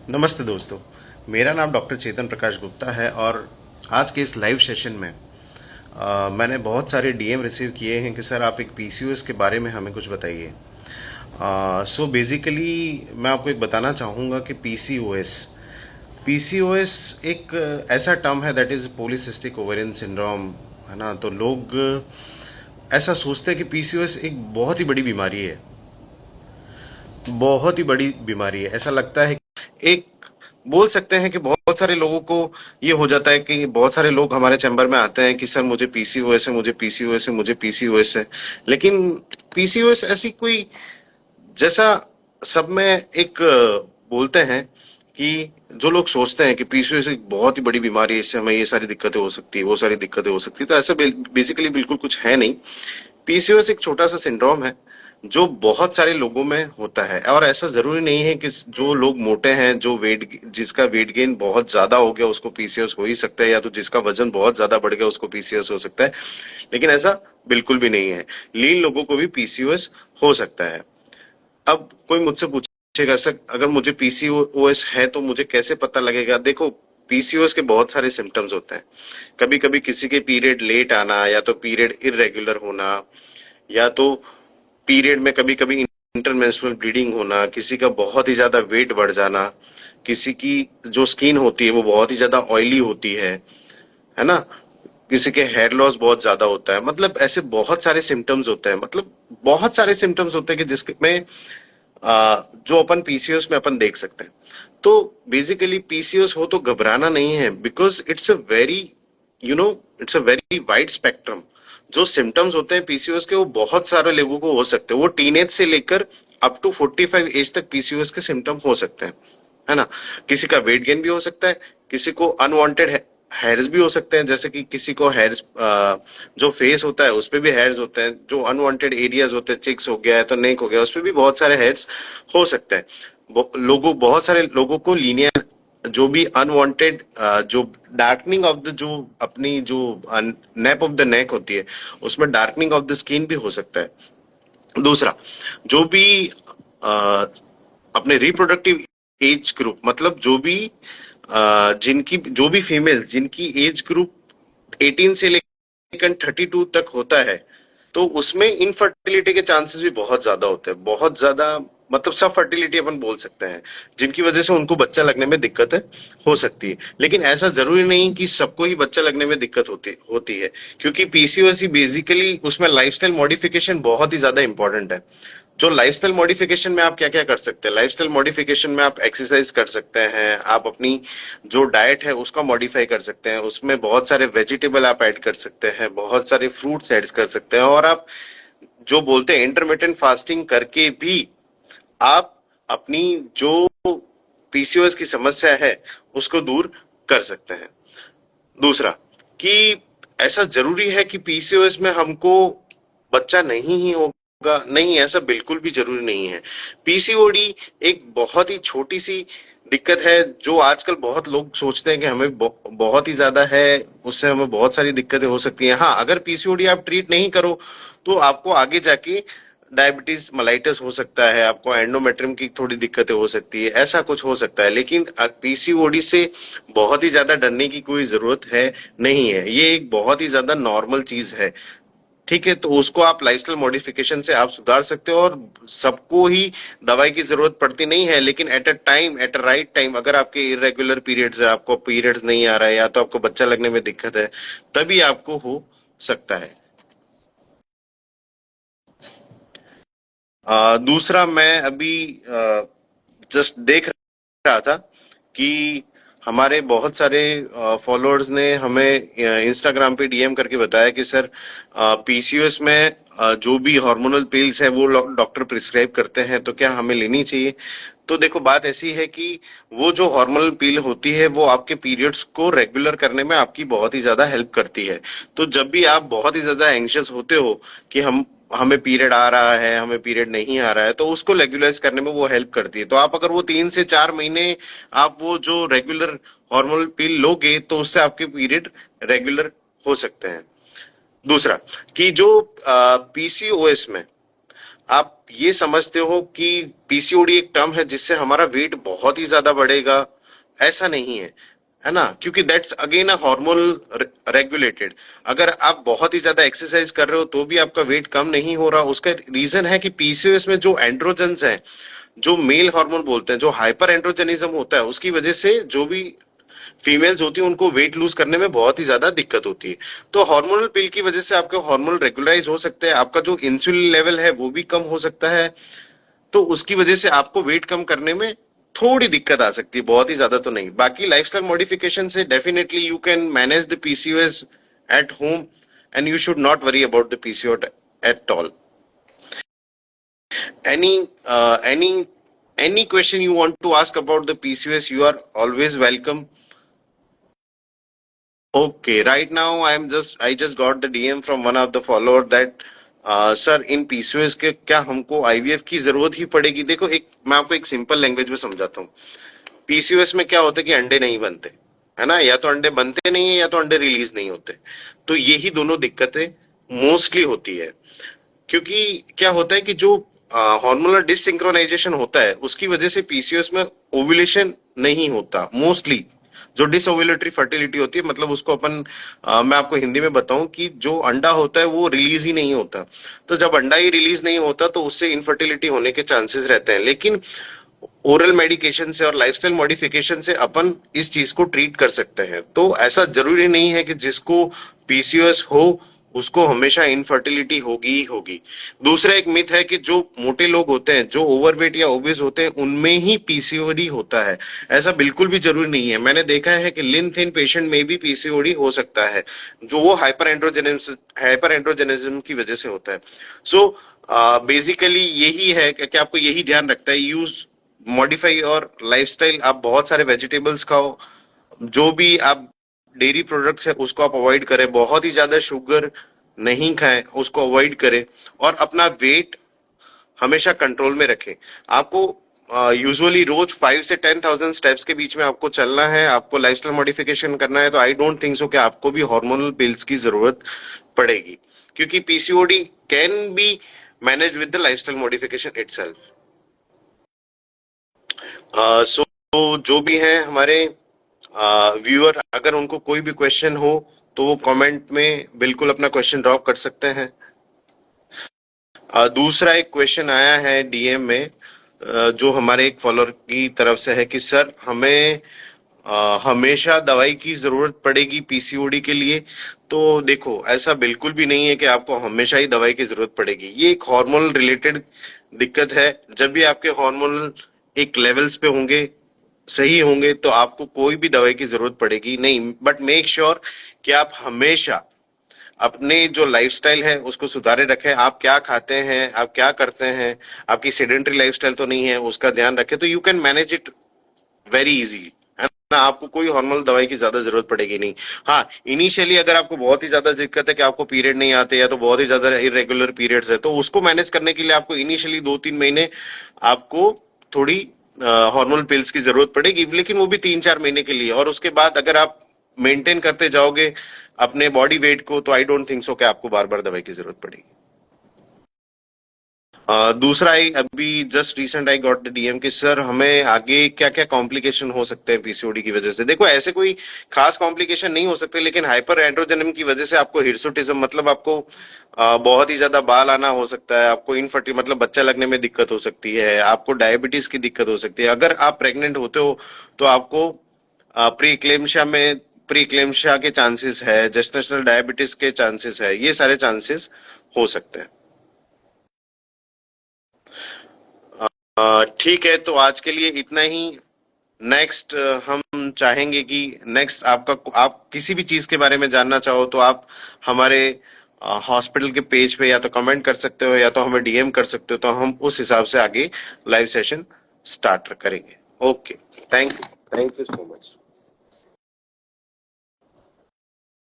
नमस्ते दोस्तों। मेरा नाम डॉक्टर चेतन प्रकाश गुप्ता है और आज के इस लाइव सेशन में मैंने बहुत सारे डीएम रिसीव किए हैं कि सर आप एक पीसीओएस के बारे में हमें कुछ बताइए। सो बेसिकली मैं आपको एक बताना चाहूँगा कि पीसीओएस पीसीओएस एक ऐसा टर्म है that is polycystic ovarian syndrome, है ना। तो लोग ऐसा सोचते हैं कि पीसीओएस एक बहुत ही बड़ी बीमारी है, बहुत ही बड़ी बीमारी है। ऐसा लगता है एक बोल सकते हैं कि बहुत सारे लोगों को ये हो जाता है कि बहुत सारे लोग हमारे चैम्बर में आते हैं कि सर मुझे पीसीओएस है, मुझे पीसीओएस है, मुझे पीसीओएस है। लेकिन पीसीओएस ऐसी कोई जैसा सब में एक बोलते हैं कि जो लोग सोचते हैं कि पीसीओएस एक बहुत ही बड़ी बीमारी है, इससे हमें ये सारी दिक्कतें हो सकती है, वो सारी दिक्कतें हो सकती है, तो ऐसा बेसिकली बिल्कुल कुछ है नहीं। पीसीओएस एक छोटा सा सिंड्रोम है जो बहुत सारे लोगों में होता है, और ऐसा जरूरी नहीं है कि जो लोग मोटे हैं, जो जिसका वेट गेन बहुत ज्यादा हो गया उसको पीसीओएस हो ही सकता है, या तो जिसका वजन बहुत ज्यादा बढ़ गया उसको पीसीओएस हो सकता है। लेकिन ऐसा बिल्कुल भी नहीं है, लीन लोगों को भी पीसीओएस हो सकता है। अब कोई मुझसे पूछेगा सर अगर मुझे पीसीओएस है तो मुझे कैसे पता लगेगा? देखो, पीसीओएस के बहुत सारे सिम्टम्स होते हैं। कभी कभी किसी के पीरियड लेट आना, या तो पीरियड इरेगुलर होना, या तो पीरियड में कभी कभी इंटरमेंस्ट्रुअल ब्लीडिंग होना, किसी का बहुत ही ज्यादा वेट बढ़ जाना, किसी की जो स्किन होती है वो बहुत ही ज्यादा ऑयली होती है ना, किसी के हेयर लॉस बहुत ज्यादा होता है। मतलब ऐसे बहुत सारे सिम्टम्स होते हैं, मतलब बहुत सारे सिम्टम्स होते हैं कि जिसमें जो अपन पीसीओएस में अपन देख सकते हैं। तो बेसिकली पीसीओएस हो तो घबराना नहीं है, because it's a very you know it's a very wide spectrum. जो सिम्टम्स होते हैं पीसीओएस के वो बहुत सारे लोगों को हो सकते हैं, वो टीनेज से लेकर अप टू 45 एज तक पीसीओएस के सिम्टम हो सकते हैं, है ना। किसी का वेट गेन भी हो सकता है, किसी को अनवांटेड हेयर्स भी हो सकते हैं, जैसे कि किसी को हेयर्स जो फेस होता है उस पे भी हेयर्स होते हैं, जो अनवांटेड एरियाज होते हैं, चिक्स हो गया है तो नेक हो गया, उस पे भी बहुत सारे हेयर्स हो सकते हैं। बहुत सारे लोगों को लीनियर जो भी अनवांटेड जो डार्कनिंग ऑफ द जो अपनी जो नेप ऑफ द नेक होती है उसमें डार्कनिंग ऑफ द स्किन भी हो सकता है। दूसरा, जो भी अ, अपने रिप्रोडक्टिव एज ग्रुप, मतलब जो भी जिनकी जो भी फीमेल जिनकी एज ग्रुप 18 से लेकर 32 तक होता है, तो उसमें इनफर्टिलिटी के चांसेस भी बहुत ज्यादा होते हैं, बहुत ज्यादा। मतलब सब फर्टिलिटी अपन बोल सकते हैं, जिनकी वजह से उनको बच्चा लगने में दिक्कत हो सकती है। लेकिन ऐसा जरूरी नहीं कि सबको ही बच्चा लगने में दिक्कत होती होती है, क्योंकि पीसीओएस बेसिकली उसमें लाइफस्टाइल मॉडिफिकेशन बहुत ही ज्यादा इंपॉर्टेंट है। जो लाइफस्टाइल मॉडिफिकेशन में आप क्या क्या कर सकते हैं? लाइफस्टाइल मॉडिफिकेशन में आप एक्सरसाइज कर सकते हैं, आप अपनी जो डाइट है उसका मॉडिफाई कर सकते हैं, उसमें बहुत सारे वेजिटेबल आप ऐड कर सकते हैं, बहुत सारे फ्रूट्स ऐड कर सकते हैं, और आप जो बोलते हैं इंटरमिटेंट फास्टिंग करके भी आप अपनी जो पीसीओएस की समस्या है उसको दूर कर सकते हैं। दूसरा, कि ऐसा जरूरी है कि पीसीओएस में हमको बच्चा नहीं ही होगा? नहीं, ऐसा बिल्कुल भी जरूरी नहीं है। पीसीओडी एक बहुत ही छोटी सी दिक्कत है जो आजकल बहुत लोग सोचते हैं कि हमें बहुत ही ज्यादा है, उससे हमें बहुत सारी दिक्कतें हो सकती हैं। हाँ, अगर पीसीओडी आप ट्रीट नहीं करो तो आपको आगे जाके डायबिटीज मलाइटिस हो सकता है, आपको एंडोमेट्रियम की थोड़ी दिक्कतें हो सकती है, ऐसा कुछ हो सकता है। लेकिन पीसीओडी से बहुत ही ज्यादा डरने की कोई जरूरत है नहीं है, ये एक बहुत ही ज्यादा नॉर्मल चीज है। ठीक है, तो उसको आप लाइफस्टाइल मॉडिफिकेशन से आप सुधार सकते हो, और सबको ही दवाई की जरूरत पड़ती नहीं है। लेकिन at a time, at a right time, अगर आपके इरेगुलर पीरियड्स है, आपको पीरियड्स नहीं आ रहा है, या तो आपको बच्चा लगने में दिक्कत है, तभी आपको हो सकता है। दूसरा, मैं अभी जस्ट देख रहा था कि हमारे बहुत सारे फॉलोअर्स ने हमें इंस्टाग्राम पे डीएम करके बताया कि सर पीसीओएस में जो भी हार्मोनल पिल्स है वो डॉक्टर प्रिस्क्राइब करते हैं, तो क्या हमें लेनी चाहिए? तो देखो, बात ऐसी है कि वो जो हार्मोनल पिल होती है वो आपके पीरियड्स को रेगुलर करने में आपकी बहुत ही ज्यादा हेल्प करती है। तो जब भी आप बहुत ही ज्यादा एंग्शियस होते हो कि हमें पीरियड आ रहा है, हमें पीरियड नहीं आ रहा है, तो उसको रेगुलराइज करने में वो हेल्प करती है। तो आप अगर वो 3 से 4 महीने आप वो जो रेगुलर हार्मोनल पिल लोगे तो उससे आपके पीरियड रेगुलर हो सकते हैं। दूसरा, कि जो पीसीओएस में आप ये समझते हो कि पीसीओडी एक टर्म है जिससे हमारा वेट बहुत ही ज्यादा बढ़ेगा, ऐसा नहीं है ना, क्योंकि that's again a hormonal regulated. अगर आप बहुत ही ज्यादा एक्सरसाइज कर रहे हो तो भी आपका वेट कम नहीं हो रहा, उसका रीजन है कि पीसीओएस में जो एंड्रोजन्स हैं, जो मेल हार्मोन बोलते हैं, जो हाइपर एंड्रोजनिज्म होता है, उसकी वजह से जो भी फीमेल्स होती है उनको वेट लूज करने में बहुत ही ज्यादा दिक्कत होती है। तो हार्मोनल पिल की वजह से आपके हार्मोन रेगुलराइज हो सकते हैं, आपका जो इंसुलिन लेवल है वो भी कम हो सकता है, तो उसकी वजह से आपको वेट कम करने में थोड़ी दिक्कत आ सकती है, बहुत ही ज्यादा तो नहीं। बाकी लाइफस्टाइल मॉडिफिकेशन से definitely you can manage the PCOS at home, and you should not worry about the PCOS at all. Any question you want to ask about the PCOS, you are always welcome. Okay, right now I just got the DM from one of the follower that sir in PCOS के क्या हमको IVF की जरूरत ही पड़ेगी? देखो, एक मैं आपको एक सिंपल लैंग्वेज में समझाता हूँ। पीसीओएस में क्या होता है कि अंडे नहीं बनते, है ना, या तो अंडे बनते नहीं है या तो अंडे रिलीज नहीं होते। तो यही दोनों दिक्कतें मोस्टली होती है, क्योंकि क्या होता है कि जो हार्मोनल डिसिंक्रोनाइजेशन होता है उसकी वजह से पीसीओएस में ओव्यूलेशन नहीं होता मोस्टली। जो डिसओव्यूलेटरी फर्टिलिटी होती है, मतलब उसको अपन मैं आपको हिंदी में बताऊं कि जो अंडा होता है वो रिलीज ही नहीं होता। तो जब अंडा ही रिलीज नहीं होता तो उससे इनफर्टिलिटी होने के चांसेस रहते हैं। लेकिन ओरल मेडिकेशन से और लाइफस्टाइल मॉडिफिकेशन से अपन इस चीज को ट्रीट कर सकते हैं। तो ऐसा जरूरी नहीं है कि जिसको पीसीओएस हो उसको हमेशा इनफर्टिलिटी होगी ही होगी। दूसरा एक मिथ है कि जो मोटे लोग होते हैं, जो ओवरवेट या ओबेस होते हैं, उनमें ही पीसीओडी होता है। ऐसा बिल्कुल भी जरूरी नहीं है। मैंने देखा है कि लिन थिन पेशेंट में भी पीसीओडी हो सकता है, जो वो हाइपर एंड्रोजेनिज्म की वजह से होता है। सो बेसिकली यही है कि आपको यही ध्यान रखता है, यूज मॉडिफाई और लाइफस्टाइल। आप बहुत सारे वेजिटेबल्स खाओ, जो भी आप डेयरी प्रोडक्ट्स है उसको आप अवॉइड करें, बहुत ही ज्यादा शुगर नहीं खाएं, उसको अवॉइड करें, और अपना वेट हमेशा कंट्रोल में रखें। आपको यूजुअली रोज 5 से 10,000 स्टेप्स के बीच में आपको चलना है, आपको लाइफस्टाइल मॉडिफिकेशन करना है। तो आई डोंट थिंक सो कि आपको भी हार्मोनल पिल्स की जरूरत पड़ेगी, क्योंकि PCOD can be manage with the lifestyle modification itself. So जो भी है हमारे व्यूअर, अगर उनको कोई भी क्वेश्चन हो तो वो कमेंट में बिल्कुल अपना क्वेश्चन ड्रॉप कर सकते हैं। दूसरा एक क्वेश्चन आया है डीएम में, जो हमारे एक फॉलोअर की तरफ से है कि सर हमें हमेशा दवाई की जरूरत पड़ेगी पीसीओडी के लिए? तो देखो, ऐसा बिल्कुल भी नहीं है कि आपको हमेशा ही दवाई की जरूरत पड़ेगी। ये एक हार्मोनल रिलेटेड दिक्कत है। जब भी आपके हार्मोनल एक लेवल्स पे होंगे, सही होंगे, तो आपको कोई भी दवाई की जरूरत पड़ेगी नहीं। बट मेक श्योर कि आप हमेशा अपने जो लाइफस्टाइल है उसको सुधारे रखें। आप क्या खाते हैं, आप क्या करते हैं, आपकी सेडेंटरी लाइफस्टाइल तो नहीं है, उसका ध्यान रखें, तो you can manage it very easily, है ना। आपको कोई हार्मोनल दवाई की ज्यादा जरूरत पड़ेगी नहीं। हाँ, इनिशियली अगर आपको बहुत ही ज्यादा दिक्कत है कि आपको पीरियड नहीं आते या तो बहुत ही ज्यादा इरेगुलर पीरियड्स है, तो उसको मैनेज करने के लिए आपको इनिशियली 2-3 महीने आपको थोड़ी हार्मोनल पिल्स की जरूरत पड़ेगी, लेकिन वो भी 3-4 महीने के लिए। और उसके बाद अगर आप मेंटेन करते जाओगे अपने बॉडी वेट को, तो आई डोंट थिंक सो कि आपको बार बार दवाई की जरूरत पड़ेगी। दूसरा अभी just recent I got the DM कि सर हमें आगे क्या क्या कॉम्प्लिकेशन हो सकते हैं पीसीओडी की वजह से? देखो, ऐसे कोई खास कॉम्प्लिकेशन नहीं हो सकते, लेकिन हाइपर एंड्रोजनिज्म की वजह से आपको हिरसुटिज्म, मतलब आपको बहुत ही ज्यादा बाल आना हो सकता है, आपको इनफर्टी मतलब बच्चा लगने में दिक्कत हो सकती है, आपको डायबिटीज की दिक्कत हो सकती है। अगर आप प्रेग्नेंट होते हो तो आपको प्री इक्लेम्शिया में प्री इक्लेम्शिया के चांसेस है, जेस्टेशनल डायबिटीज के चांसेस है, ये सारे चांसेस हो सकते हैं। ठीक है, तो आज के लिए इतना ही। नेक्स्ट हम चाहेंगे कि नेक्स्ट आप किसी भी चीज के बारे में जानना चाहो तो आप हमारे हॉस्पिटल के पेज पे या तो कमेंट कर सकते हो या तो हमें डीएम कर सकते हो, तो हम उस हिसाब से आगे लाइव सेशन स्टार्ट करेंगे। Okay, thank you so much.